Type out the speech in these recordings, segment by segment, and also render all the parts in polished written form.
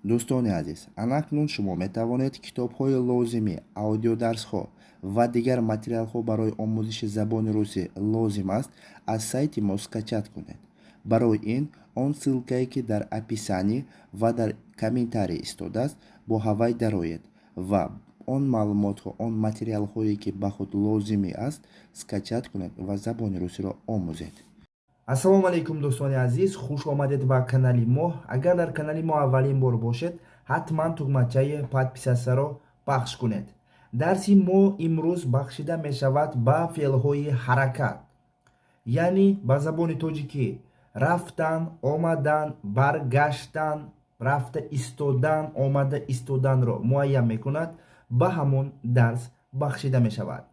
дӯстони азиз, анакнун шумо метавонед китобҳои лозими, аудиодарсҳо ва дигар материалҳо барои омӯзиши забони русӣ лозим аст аз сайти мо скачат кунед. Барои ин он ссилкае ки дар описанӣ ва дар комментарий истодааст бо ҳавай дароед ва он маълумотҳо, он материалҳое ки ба худ лозимӣ аст скачат кунед ва забони русиро омӯзед. ассалому алайкум дӯстони азиз, хуш омадед ба канали мо. Агар дар канали мо аввалин бор бошед, ҳатман тугмачаи подписатсияро пахш кунед. дарси мо имрӯз бахшида мешавад ба феълҳои ҳаракат, яъне ба забони тоҷикӣ рафтан, омадан, баргаштан, рафта истодан, омада истоданро муайян мекунад, ба ҳамон дарс бахшида мешавад.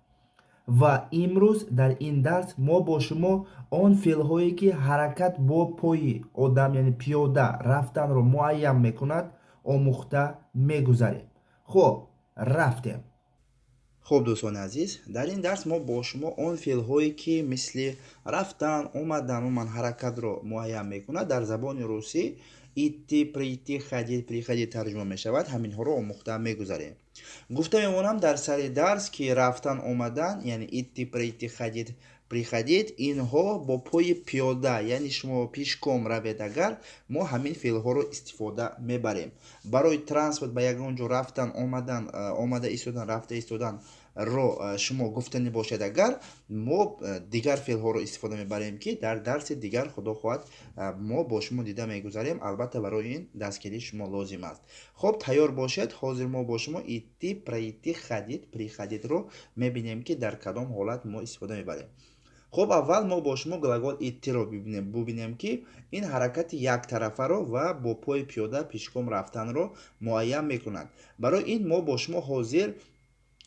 ва имрӯз дар ин дарс мо бо шумо он феълҳое ки ҳаракат бо пои одам, яъне пиёда рафтанро муайян мекунад, омӯхта мегузарем. хуб, рафтем. хуб дӯстони азиз, дар ин дарс мо бо шумо он феълҳое ки мисли рафтан, омадан, умуман ҳаракатро муайян мекунад дар забони русӣ итти, прийти, ходить, приходить тарҷума мешавад, ҳаминҳоро омӯхта мегузарем. гуфта мемонам дар сари дарс ки рафтан, омадан, яъне итти, прийти, ходить, приходить, инҳо бо пои пиёда, яъне шумо пешком равед агар, мо ҳамин феълҳоро истифода мебарем. барои транспорт ба ягон ҷо рафтан, омадан, омада истодан, рафта истодан ро шумо гуфтанӣ бошед агар, мо дигар феълҳоро истифода мебарем ки дар дарси дигар худо хоҳад мо бо шумо дида мегузарем. албатта барои ин дастгирии шумо лозим аст. хуб, тайёр бошед. ҳозир мо бо шумо итти, пройти, ходить, приходитро мебинем ки дар кадом ҳолат мо истифода мебарем. хуб, аввал мо бо шумо глагол иттиро бубинем ки ин ҳаракати яктарафаро ва бо пои пиёда пешком рафтанро муайян мекунад. барои ин мо бо шумо ҳозир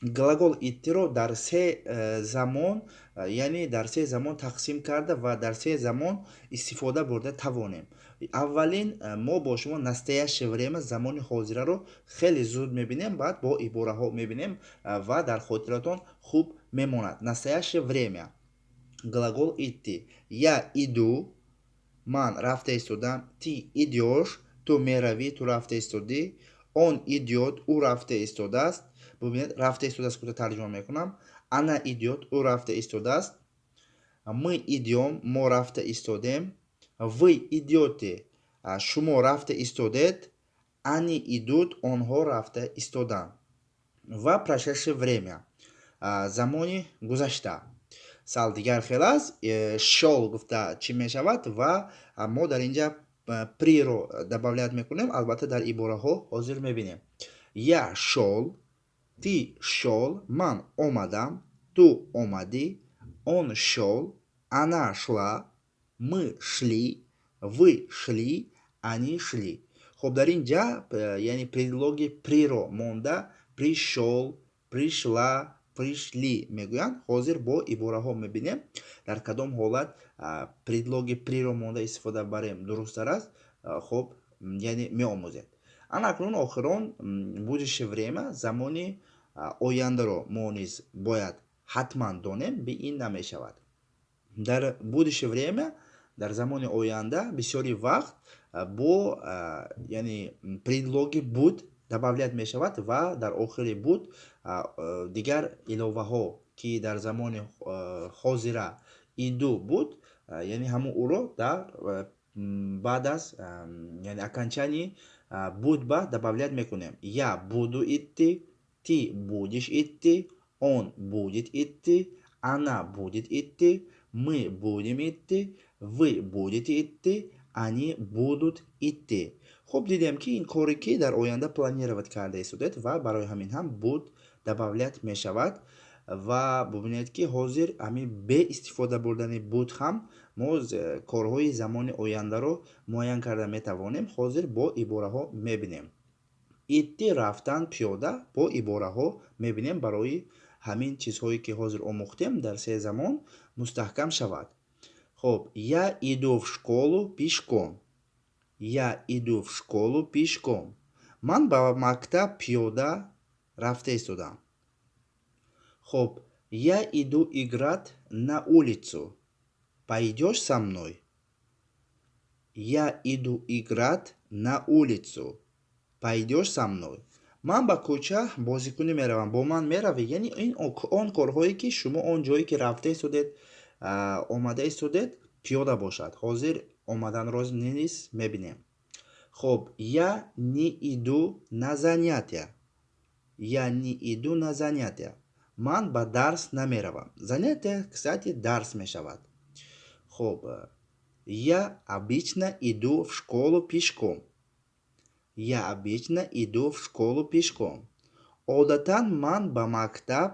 глагол иттиро дар се замон, яъне дар се замон тақсим карда ва дар се замон истифода бурда тавонем. аввалин мо бо шумо настоящее время, замони ҳозираро хеле зуд мебинем, баъд бо ибораҳо мебинем ва дар хотиратон хуб мемонад. настоящее время, глагол идти. Я иду, ман рафта истодам. Ти идёшь, ту меравӣ, ту рафта истодӣ. Он идёт, ӯ рафта истодааст. бубинед, рафта истодааст кута тарҷума мекунам. Ана идёт, ӯ рафта истодааст. Мы идём, мо рафта истодем. Вы идёте, шумо рафта истодед. Они идут, онҳо рафта истоданд. ва прошедшее время, замони гузашта. сал дигар феъл аст. шол гуфта чӣ мешавад ва мо дар инҷа приро добавлят мекунем. албатта дар ибораҳо ҳозир мебинем. Я шол, ти шол, ман омадам, ту омадӣ. Он шол, она шла, мы шли, вы шли, они шли. хуб, дар инҷа яъне предлоги приро монда пришол, пришла, пришли мегӯянд. ҳозир бо ибораҳо мебинем дар кадом ҳолат предлоги приро монда истифода барем дурусттар аст. хуб, яъне меомӯзед. анакнун охирон будущее время, замони ояндаро мо низ бояд ҳатман донем, би ин намешавад. дар будущее время, дар замони оянда бисёри вақт бо яъне предлоги буд добавлят мешавад ва дар охири буд дигар иловаҳо ки дар замони ҳозира иду буд, яъне ҳамун ӯро дар баъд аз яъне окончании будба добавлят мекунем. Я буду идти, ти будешь идти, он будет идти, она будет идти, мы будем идти, вы будете идти, они будут идти. хуб, дидем ки ин коре ки дар оянда планировать карда истодед ва барои ҳамин ҳам буд добавлят мешавад. ва бубинед ки ҳозир ҳамин бе истифода бурдани буд ҳам мо корҳои замони ояндаро муайян карда метавонем. ҳозир бо ибораҳо мебинем. итти рафтан, пиёда, бо ибораҳо мебинем барои ҳамин чизҳое ки ҳозир омӯхтем дар се замон мустаҳкам шавад. хуб, я иду в школу пешком. Я иду в школу пешком. ман ба мактаб пиёда рафта истодам. хуб, я иду играть на улицу. Пойдёшь со мной? Я иду играть на улицу. Пойдёшь со мной? Ман ба кӯча бозикунӣ меравам. Бо ман меравӣ? Яъне ин он корҳое ки шумо он ҷое ки рафта истодед, омада истодед, пиёда бошад. Ҳозир омаданро низ мебинем. Хоб, я не иду на занятия. Я не иду на занятия. Ман ба дарс намеравам. Занятия, кстати, дарс мешавад. Хоб, я обычно иду в школу пешком. Я обычно иду в школу пешком. Одатан ман ба мактаб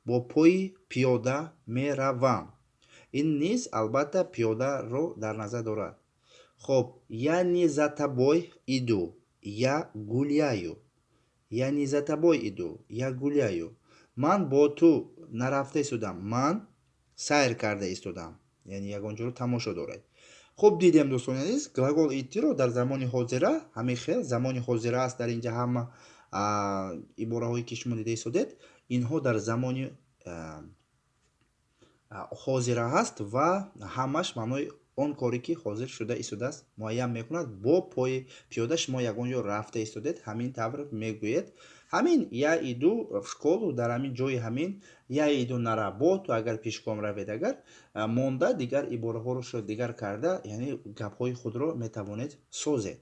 бо пои пиёда меравам. Ин низ албатта пиёдаро дар назар дорад. Хоб, я не за тобой иду. Я гуляю. Я не за тобой иду. Я гуляю. Ман бо ту нарафта истодам. Ман сайр карда истодам. Яъне ягон ҷоро тамошо дорад. хуб, дидем дӯстони азиз, глагол итиро дар замони ҳозира, ҳамин хел замони ҳозира аст. Дар инҷа ҳама ибораҳое ки шумо дида истодед, инҳо дар замони ҳозира ҳаст ва ҳамаш маънои он коре ки ҳозир шуда истодааст муайян мекунад. Бо пои пиёда шумо ягон ҷо рафта истодед, ҳамин тавр мегӯед. Ҳамин я иду в школу, дар ҳамин ҷои ҳамин я иду на работу, агар пешком равед, агар монда дигар ибораҳоро шуд дигар карда, яъне гапҳои худро метавонед созед.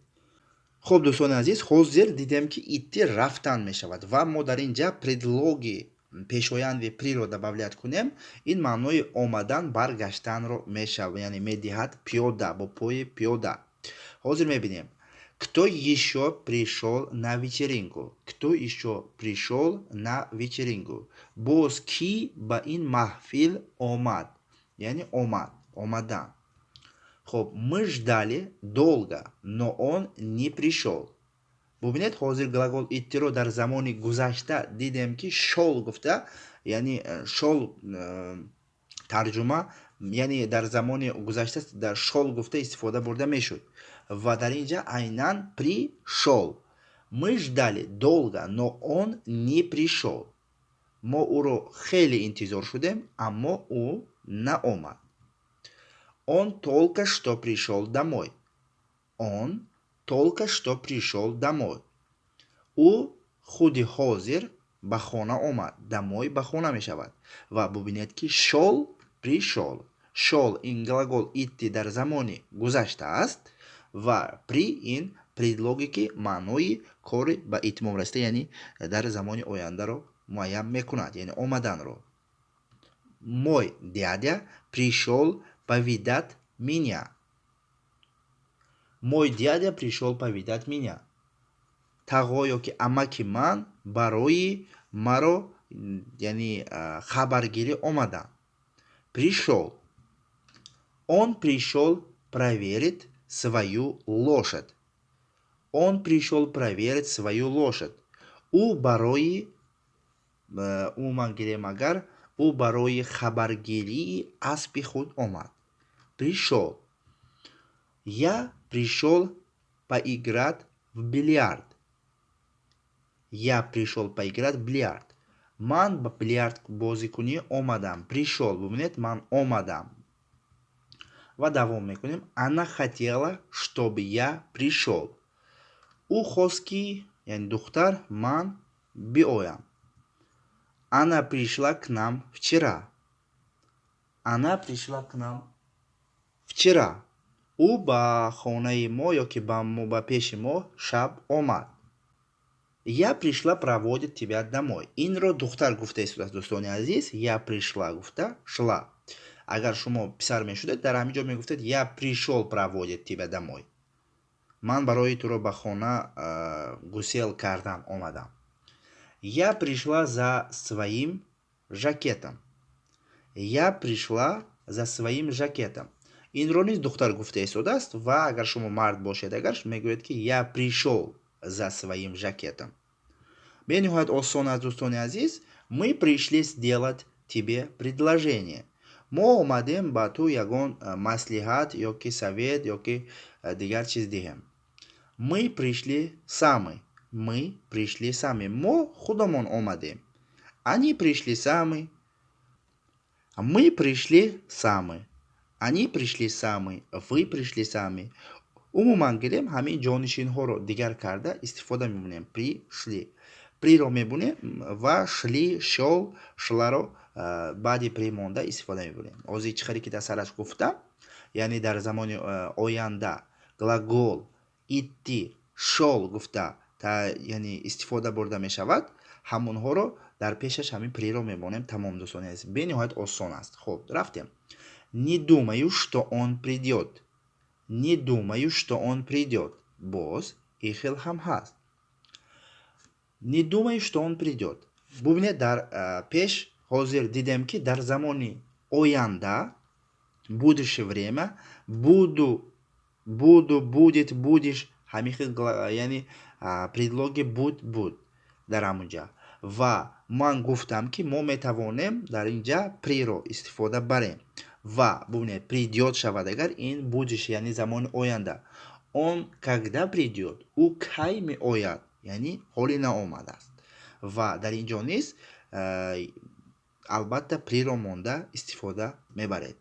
хуб, дӯстони азиз, ҳозир дидем ки идти рафтан мешавад ва мо дар инҷа предлоги пешоянди приро добавлят кунем, ин маънои омадан, баргаштанро мешавад, яъне медиҳад пиёда, бо пои пиёда. Ҳозир мебинем. Кто еще пришел на вечеринку? Кто еще пришел на вечеринку? Боз ки ба ин маҳфил омад? Яъне омад, омадан. Хоб, мы ждали долго, но он не пришел. Бубинед, ҳозир глагол иттиро дар замони гузашта дидем ки шол гуфта, яъне шол тарҷума, яъне дар замони гузашта дар шол гуфта истифода бурда мешуд. Ва дар инҷа айнан пришол. Мы ждали долго, но он не пришел. Мо уро хеле интизор шудем, аммо ӯ наомад. Он только что пришел домой. Он только что пришел домой. ӯ худи ҳозир ба хона омад. Домой ба хона мешавад. Ва бубинед ки шол пришол. Шол ин глагол итти дар замони гузашта аст ва при ин предлоге ки маънои кори ба итмом раста, яъне дар замони ояндаро муайян мекунад, яъне омаданро. Мой дядя пришел повидать меня. Мой дядя пришел повидать меня. Тағо ёки амаки ман барои маро, яъне хабаргирӣ омаданд. Пришел. Он пришел проверить свою лошадь. Он пришел проверить свою лошадь. ӯ барои умуман гирем агар ӯ барои хабаргирии аспи худ омад. Пришел. Я пришел поиграть в бильярд. Я пришел поиграть в бильярд. Ман ба бильярд бозикунӣ омадам. Пришел бубинед, ман омадам. Ва давом мекунем. Она хотела, чтобы я пришел. ӯ хост ки, яъне духтар, ман биоям. Она пришла к нам вчера. Она пришла к нам вчера. ӯ ба хонаи мо ёки ба пеши мо шаб омад. Я пришла проводить тебя домой. Инро духтар гуфта истодааст, дӯстони азиз. Я пришла гуфта шла. Агар шумо писар мешудед, дар ҳамин ҷо мегуфтед я пришел проводить тебя домой. Ман барои туро ба хона гусел кардан омадам. Я пришла за своим жакетом. Я пришла за своим жакетом. Инро низ духтар гуфта истодааст ва агар шумо мард бошед, агар мегӯед ки я пришел за своим жакетом. Бениҳоят осон аст, дӯстони азиз. Мы пришли сделать тебе предложение. Мо омадем ба ту ягон маслиҳат ёки совет ёки дигар чиз диҳем. Мы пришли сами. Мы пришли сами. Мо худамон омадем. Они пришли сами. Мы пришли сами. Они пришли сами. Вы пришли сами. умуман гирем ҳамин ҷонишинҳоро дигар карда истифода мебинем. При, шли. Приро мебинем ва шли, шол, шларо баъди при монда истифода мебинем. Ҳозир чӣ ки дар сараш гуфтам, яъне дар замони оянда глагол итти, шол гуфта яъне истифода бурда мешавад, ҳамонҳоро дар пешаш ҳамин приро мебонем. Тамом дӯстони азиз, бениҳоят осон аст. Хуб, рафтем. Не думаю, что он придёт. Не думаю, что он придёт. Боз ихел ҳам ҳаст. Не думаю, что он придёт. Бубинед, дар пеш ҳозир дидем ки дар замони оянда будеше время буду, будет, будиш ҳамин хел яъне предлоги буд дар ҳамунҷа. Ва ман гуфтам ки мо метавонем дар инҷа приро истифода барем. Ва бубинед, придёт шавад агар ин будиш яъне замони оянда. Он когда придёт? У кай меояд, яъне ҳоли наомад аст. Ва дар инҷо низ албатта приро монда истифода мебаред.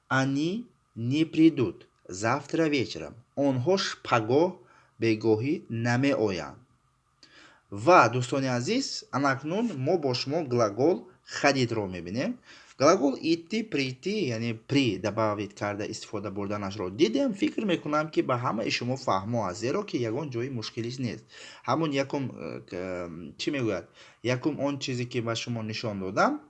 Они не придут завтра вечером. Онҳо пагоҳ бегоҳӣ намеоянд. Ва дӯстони азиз, анакнун мо бо шумо глагол хадидро мебинем. Глагол итти, прийти, яъне при добавит карда истифода бурданашро дидем. Фикр мекунам ки ба ҳамаи шумо фаҳмо аст, зеро ки ягон ҷои мушкилиш нест. Ҳамун якум чӣ мегӯяд? Якум он чизе ки ба шумо нишон додам,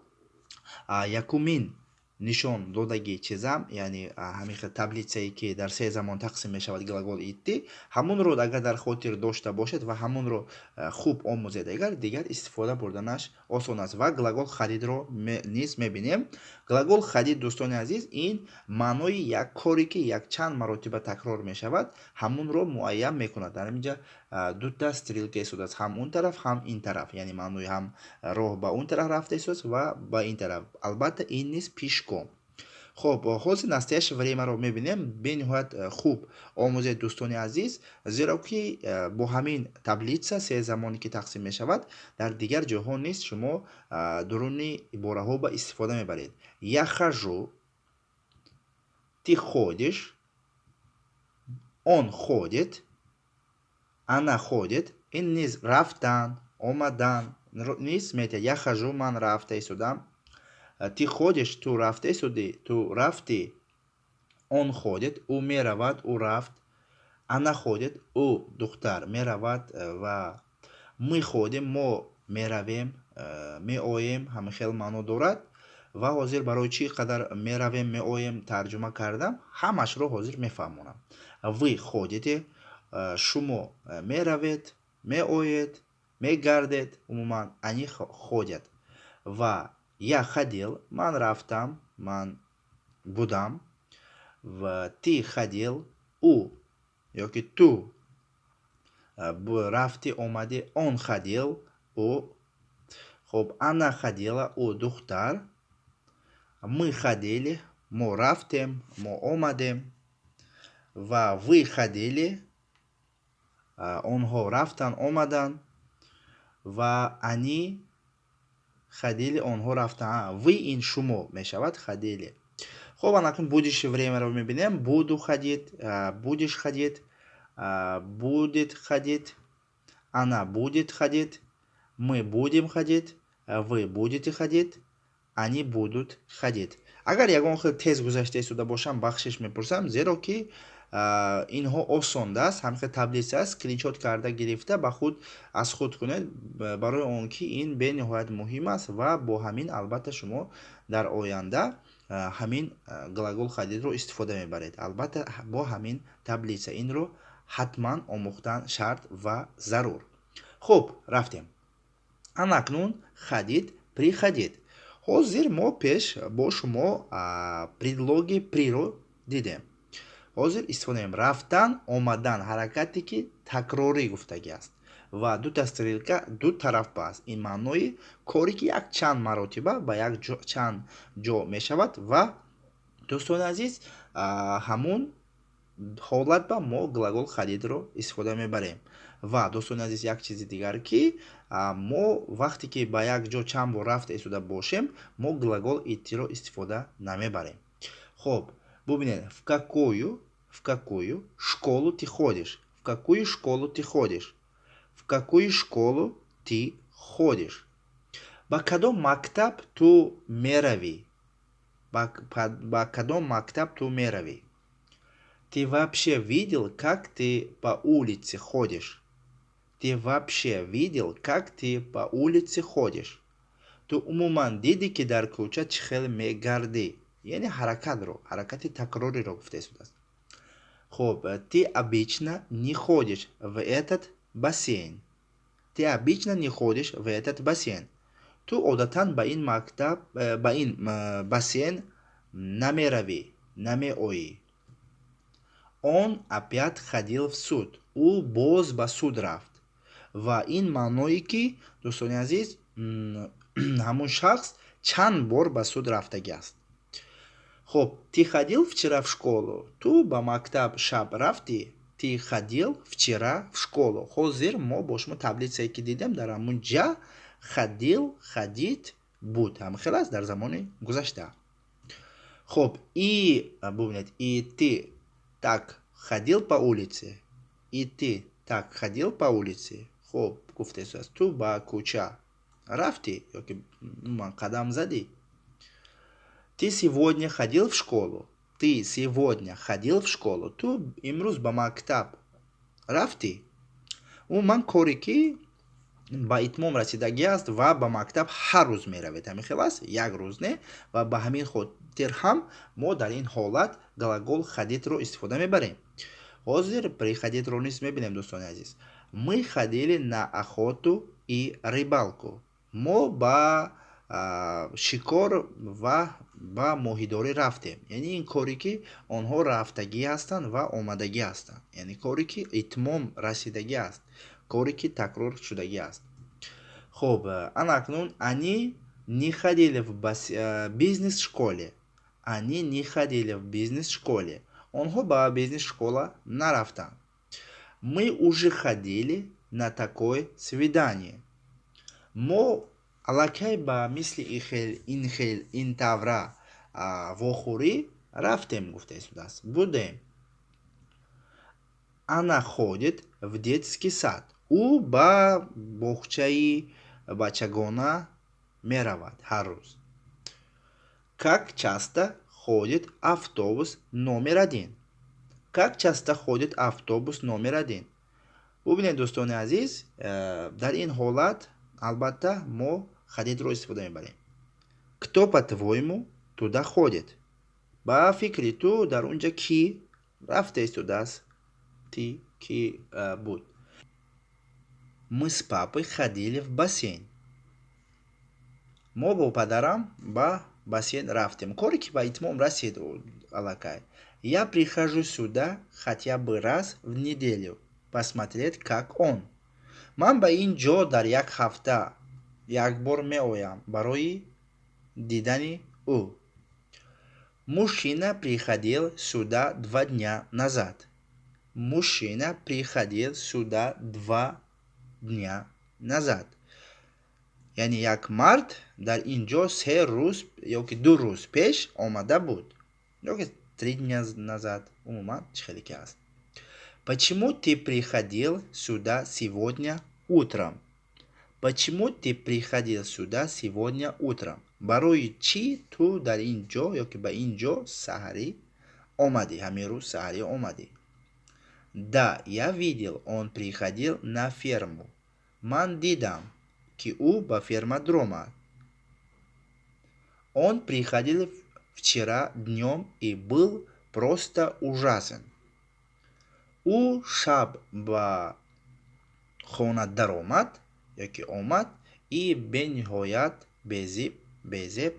якумин нишон додаги чизам, яъне ҳамин таблицае ки дар се замон тақсим мешавад глагол итти, ҳамонро агар дар хотир дошта бошед ва ҳамонро хуб омӯзед агар, дигар истифода бурданаш осон аст. Ва глагол хадидро низ мебинем. Глагол хадид, дӯстони азиз, ин маънои як коре ки якчанд маротиба такрор мешавад, ҳамонро муайян мекунад. Дар инҷа дута стрелка истодааст, ҳам он тараф, ҳам ин тараф, яъне маънои ҳам роҳ ба он тараф рафта истодааст ва ба ин тараф. Албатта ин низ пешком. Хуб, ҳозир настоящее времяро мебинем. Бениҳоят хуб омӯзед, дӯстони азиз, зеро ки бо ҳамин таблица се замоне ки тақсим мешавад, дар дигар ҷойҳо низ шумо дуруни ибораҳо ба истифода мебаред. Я хожу, ты ходишь, он ходит, она ходит. Ин низ рафтан, омадан низ метавонад. Я хожу, ман рафта истодам. Ты ходишь, ту рафта истоди, ту рафти. Он ходит, ӯ меравад, ӯ рафт. Она ходит, ӯ духтар меравад. Ва мы ходим, мо меравем, меоем, ҳамин хел маъно дорад. Ва ҳозир барои чӣ қадар меравем, меоем тарҷума кардам, ҳамашро ҳозир мефаҳмонам. Вы ходите, шумо меравед, меоед, мегардед, умуман они ходят. Ва я ходил, ман рафтам, ман будам. Ва ты ходил, ӯ ёки ту рафти, омади, он ходил, ӯ. Хуб, она ходила, ӯ духтар. Мы ходили, мо рафтем, мо омадем. Ва вы ходили, онҳо рафтан, омадан. Ва они ходили, онҳо рафтан. Вы ин шумо мешавад, ходили. Хуб, анакун будиши времяро мебинем. Буду ходит, будиш ходит, будет ходить, она будет ходить, мы будем ходить, вы будете ходить, они будут ходить. Агар ягон хел тез гузашта истода бошам, бахшиш мепурсам, зеро ки инҳо осон аст. Ҳамин таблица аст, скриншот карда гирифта ба худ аз худ кунед, барои он ки ин бениҳоят муҳим аст ва бо ҳамин албатта шумо дар оянда ҳамин глагол хадидро истифода мебаред. Албатта бо ҳамин таблица инро ҳатман омӯхтан шарт ва зарур. Хуб, рафтем. Анакнун хадид, приходит. ҳозир мо пеш бо шумо предлоги приро дидем. ҳозир истифода мебарем. Рафтан, омадан, ҳаракате ки такрорӣ гуфтагӣ аст. Ва дута стрелка ду тараф аст. Ин маънои коре ки якчанд маротиба ба якчанд ҷо мешавад. Ва дӯстони азиз, ҳамун ҳолат ба мо глагол хадидро истифода мебарем. Ва дӯстони азиз, як чизи дигар ки мо вақте ки ба як ҷо чанд бор рафта истода бошем, мо глагол иттиро истифода намебарем. Хуб, бубинед, в какую В какую школу ты ходишь? В какую школу ты ходишь? В какую школу ты ходишь? Ба кадом мактаб ту мерави? Ба кадом мактаб ту мерави? Ты вообще видел, как ты по улице ходишь? Ты вообще видел, как ты по улице ходишь? ту умуман диди ки дар кӯча чӣ хел мегардӣ? Яъне ҳаракати такрориро гуфта истодааст. Хуб, ты обычно не ходишь в этот бассейн. Ты обычно не ходишь в этот бассейн. Ту одатан ба ин мактаб, ба ин бассейн намеравӣ, намеоӣ. Он опять ходил в суд. Ӯ боз ба суд рафт. Ва ин маъное ки дӯстони азиз ҳамун шахс чанд бор ба суд рафтагиаст. Хуб, ты ходил вчера в школу? Ту ба мактаб шаб рафтӣ? Ты ходил вчера в школу? Ҳозир мо бо шумо таблицае ки дидем дар ҳамун ҷа ходил, ходит буд. Ҳамин хел аст дар замони гузашта. Хуб, бубинед, и ты так ходил по улице? И ты так ходил по улице? Хуб, гуфтааст, ту ба кӯча рафтӣ ёки қадам задӣ? Ты сегодня ходил в школу? Ты сегодня ходил в школу? Ту имрӯз ба мактаб рафтӣ? Умуман коре ки ба итмом расидагиаст ва ба мактаб ҳар рӯз меравед. Ҳамин хел аст, як рӯз не. Ва ба ҳамин хотир ҳам мо дар ин ҳолат глагол ходитро истифода мебарем. Ҳозир приходитро низ мебинем, дӯстони азиз. Мы ходили на охоту и рыбалку. Мо ба шикор ва ба моҳидорӣ рафтем. Яъне ин коре ки онҳо рафтагӣ ҳастанд ва омадагӣ ҳастанд. Яъне коре ки итмом расидагӣ аст. Коре ки такрор шудагӣ аст. Хуб, анакнун они не ходили в бизнес-школе. Они не ходили в бизнес-школе. Онҳо ба бизнес-школа нарафтанд. Мы уже ходили на такое свидание. Мо аллакай ба мисли ин тавра вохӯрӣ рафтем, гуфта истодааст. Будем. Она ходит в детский сад. Ӯ ба боғчаи бачагона меравад ҳар рӯз. Как часто ходит автобус номер 1? Как часто ходит автобус номер 1? бубинед, дӯстони азиз, дар ин ҳолат албатта мо ходитро истифода мебарем. Кто, по-твоему, туда ходит? Ба фикри ту дар он ҷа ки рафта истодааст? Ти ки буд? Мы с папой ходили в бассейн. Мо бо падарам ба бассейн рафтем. Коре ки ба итмом расид аллакай. Я прихожу сюда хотя бы раз в неделю посмотреть, как он. Ман ба ин ҷо дар як ҳафта як бор меоям барои дидани ӯ. Мужчина приходил сюда 2 дня назад. Мужчина приходил сюда 2 дня назад. Яъне як мард дар ин ҷо 3 рӯз ёки 2 рӯз пеш омада буд. Ёки 3 дня назад. Умуман чӣ хеле ки аст. Почему ты приходил сюда сегодня утром? Почему ты приходил сюда сегодня утром? Барои чӣ ту дар ин ҷо ёки ба ин ҷо саҳарӣ омадӣ? Ҳамин рӯз саҳарӣ омадӣ. Да, я видел, он приходил на ферму. Ман дидам, ки ӯ ба ферма дромад. Он приходил вчера днем и был просто ужасен. Ӯ шаб ба хона даромад ёки омад и бениҳоят безеб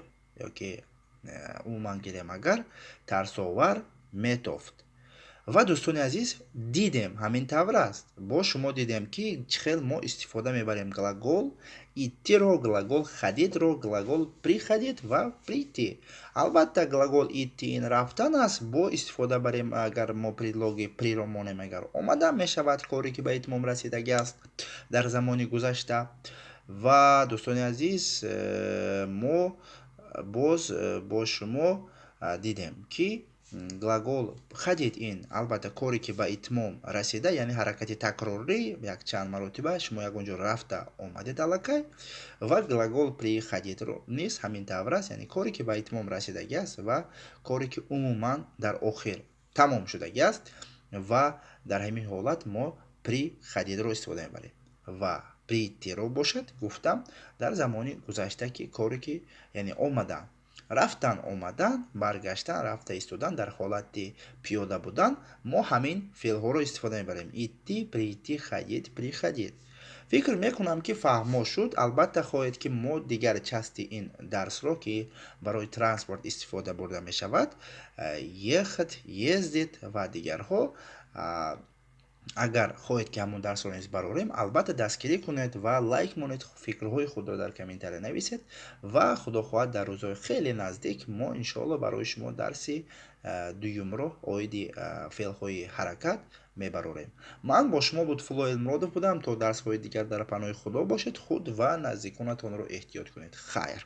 ёки умуман гиремагар тарсовар метофт. Ва дӯстони азиз, дидем ҳамин тавр аст. Бо шумо дидем ки чӣ хел мо истифода мебарем глагол иттиро, глагол ходитро, глагол приходит ва прийти. Албатта глагол итти ин рафтан аст. Бо истифода барем агар мо предлоги приро монем, агар омадан мешавад коре ки ба итмом расидаги аст дар замони гузашта. Ва дӯстони азиз, мо боз бо шумо дидем ки глагол хадид ин албатта коре ки ба итмом расида, яъне ҳаракати такрорӣ якчанд маротиба шумо ягонҷо рафта омадед аллакай, ва глагол приходидро низ ҳамин тавр аст, яъне коре ки ба итмом расидаги аст ва коре ки умуман дар охир тамом шудаги аст, ва дар ҳамин ҳолат мо приходидро истифода мебарем. Ва притиро бошад, гуфтам, дар замони гузашта ки коре ки яъне омадан, рафтан омадан, баргаштан, рафта истодан, дар ҳолати пиёда будан, мо ҳамин феълҳоро истифода мебарем. Итти, прийти, ходид, приходид. фикр мекунам ки фаҳмо шуд. Албатта хоҳед ки мо дигар части ин дарсро ки барои транспорт истифода бурда мешавад, ехат, ездид ва дигарҳо, агар хоҳед ки ҳамон дарсро низ барорем, албатта дастгирӣ кунед ва лайк монед, фикрҳои худро дар комментария нависед ва худо хоҳад дар рӯзҳои хеле наздик мо иншоалло барои шумо дарси дуюмро оиди феълҳои ҳаракат мебарорем. Ман бо шумо Лутфулло Элмуродов будам. То дарсҳои дигар дар паноҳи худо бошед. худ ва наздиконатонро эҳтиёт кунед. Хайр.